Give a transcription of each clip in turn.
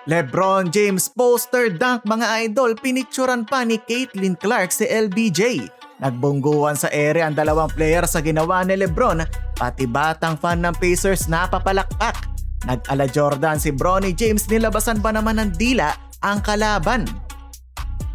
LeBron James poster dunk mga idol, pinicturan pa ni Caitlin Clark si LBJ. Nagbungguan sa ere ang dalawang player sa ginawa ni LeBron, pati batang fan ng Pacers napapalakpak. Nag-ala Jordan si Bronny James, nilabasan ba naman ng dila ang kalaban?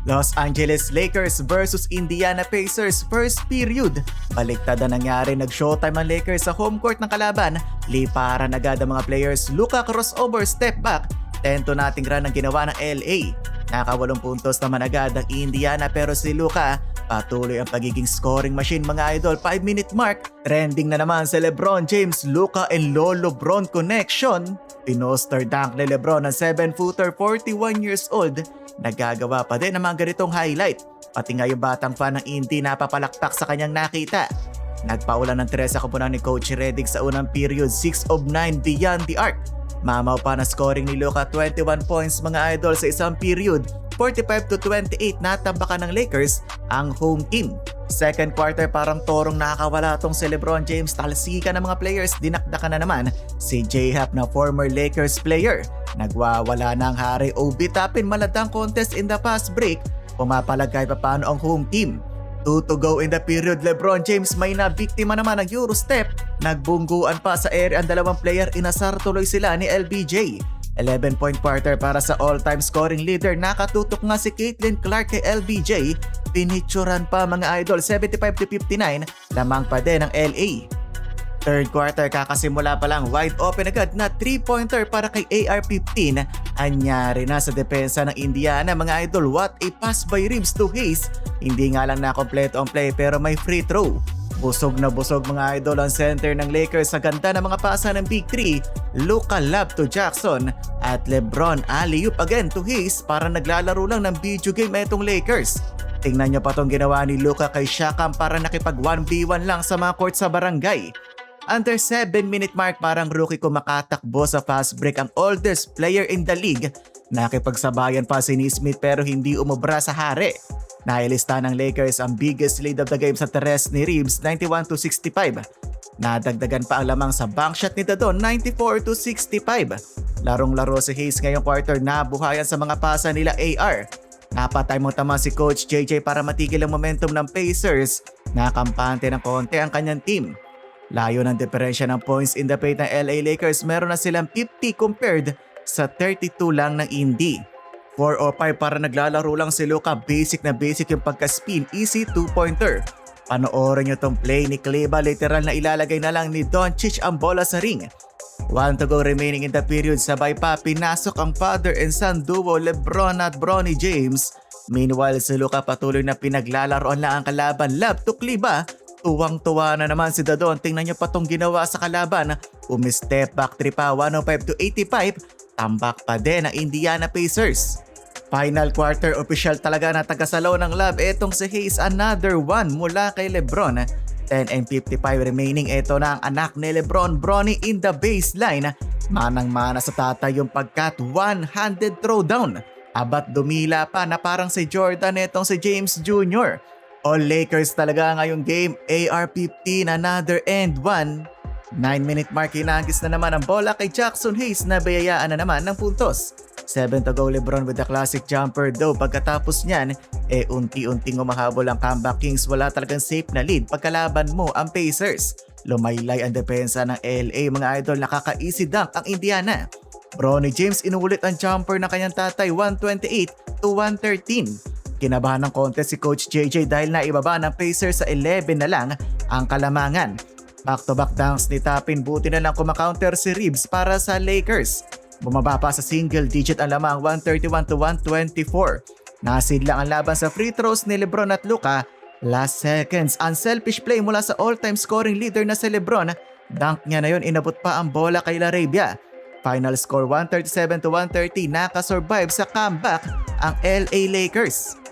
Los Angeles Lakers versus Indiana Pacers first period. Baliktad na nangyari, nag-showtime ang Lakers sa home court ng kalaban. Liparan agad ang mga players, Luka crossover step back. Tento nating run ang ginawa ng LA. Naka 8 puntos naman agad ang Indiana pero si Luka patuloy ang pagiging scoring machine mga idol. 5-minute mark, trending na naman si LeBron James, Luka and Lolo Bron connection. Pinoster dunk ni LeBron ng 7-footer, 41 years old. Nagagawa pa din ng mga ganitong highlight. Pati nga yung batang fan ng Indy napapalakpak sa kanyang nakita. Nagpaulan ng 3 sa kapunan ni Coach Redick sa unang period, 6 of 9 beyond the arc. Mamaw pa na scoring ni Luka, 21 points mga idol sa isang period. 45-28 natambakan ng Lakers ang home team. Second quarter parang torong nakakawala tong si LeBron James, talsika ng mga players, dinakdakan na naman si J-Hap na former Lakers player. Nagwawala ng hari o bitapin maladang contest in the fast break, pumapalag kahit paano ang home team. 2 to go in the period, LeBron James may nabiktima naman ng Eurostep. Nagbungguan pa sa area ang dalawang player, inasar tuloy sila ni LBJ. 11-point quarter para sa all-time scoring leader, nakatutok nga si Caitlin Clark kay LBJ. Pinitsuran pa mga idol, 75-59, lamang pa din ang LA. Third quarter kakasimula pa lang, wide open agad na 3-pointer para kay AR-15. Anyari na sa depensa ng Indiana mga idol, what a pass by Reeves to Hayes. Hindi nga lang nakompleto ang play pero may free throw. Busog na busog mga idol ang center ng Lakers sa ganda ng mga pasa ng Big 3. Luka lob to Jackson at LeBron alley-oop again to Hayes, para naglalaro lang ng video game itong Lakers. Tingnan nyo pa tong ginawa ni Luka kay Siakam, para nakipag 1v1 lang sa mga court sa barangay. Under 7-minute mark, parang rookie kumakatakbo sa fast break ang oldest player in the league. Nakipagsabayan pa si Nesmith pero hindi umubra sa hari. Nailista ng Lakers ang biggest lead of the game sa teres ni Reeves, 91-65. Nadagdagan pa ang lamang sa bank shot ni Dadon, 94-65. Larong-laro si Hayes ngayong quarter, nabuhayan sa mga pasa nila AR. Napatay mo tama si Coach JJ para matigil ang momentum ng Pacers. Nakampante ng konti ang kanyang team. Layo ng diferensya ng points in the paint ng LA Lakers, meron na silang 50 compared sa 32 lang ng Indy. 4 o 5 para naglalaro lang si Luka, basic na basic yung pagka-spin, easy 2-pointer. Panoorin nyo tong play ni Kleba, literal na ilalagay na lang ni Doncic ang bola sa ring. 1 to go remaining in the period, sabay pa pinasok ang father and son duo LeBron at Bronny James. Meanwhile si Luka patuloy na pinaglalaroan lang ang kalaban, lob to Kleba. Tuwang-tuwa na naman si Dadon, tingnan nyo pa tong ginawa sa kalaban. Umi-step back 3 pa, 105-85, tambak pa din ang Indiana Pacers. Final quarter, official talaga na tagasalaw ng lob etong si Hayes, another one mula kay LeBron. 10:55 remaining, eto na ang anak ni LeBron, Bronny in the baseline. Manang-mana sa tatay yung pagkat one-handed throwdown. Abat dumila pa na parang si Jordan etong si James Jr. All Lakers talaga ngayong game, AR-15, another and one. 9-minute mark, hinagis na naman ang bola kay Jackson Hayes na bayayaan na naman ng puntos. 7 to go, LeBron with the classic jumper, though pagkatapos niyan, unti-unting umahabol ang comeback Kings. Wala talagang safe na lead pagkalaban mo ang Pacers. Lumaylay ang depensa ng LA mga idol, nakaka-easy dunk ang Indiana. Bronny James inuulit ang jumper ng kanyang tatay, 128-113. Kinabahan ng contest si Coach JJ dahil naibaba ng Pacers sa 11 na lang ang kalamangan. Back-to-back dunks ni Tapin, buti na lang kumakaunter si Reeves para sa Lakers. Bumaba pa sa single digit ang lamang, 131-124. Nasid lang ang laban sa free throws ni LeBron at Luka. Last seconds, unselfish play mula sa all-time scoring leader na si LeBron. Dunk niya na yon, inabot pa ang bola kay Larabia. Final score 137-130, nakasurvive sa comeback ang LA Lakers.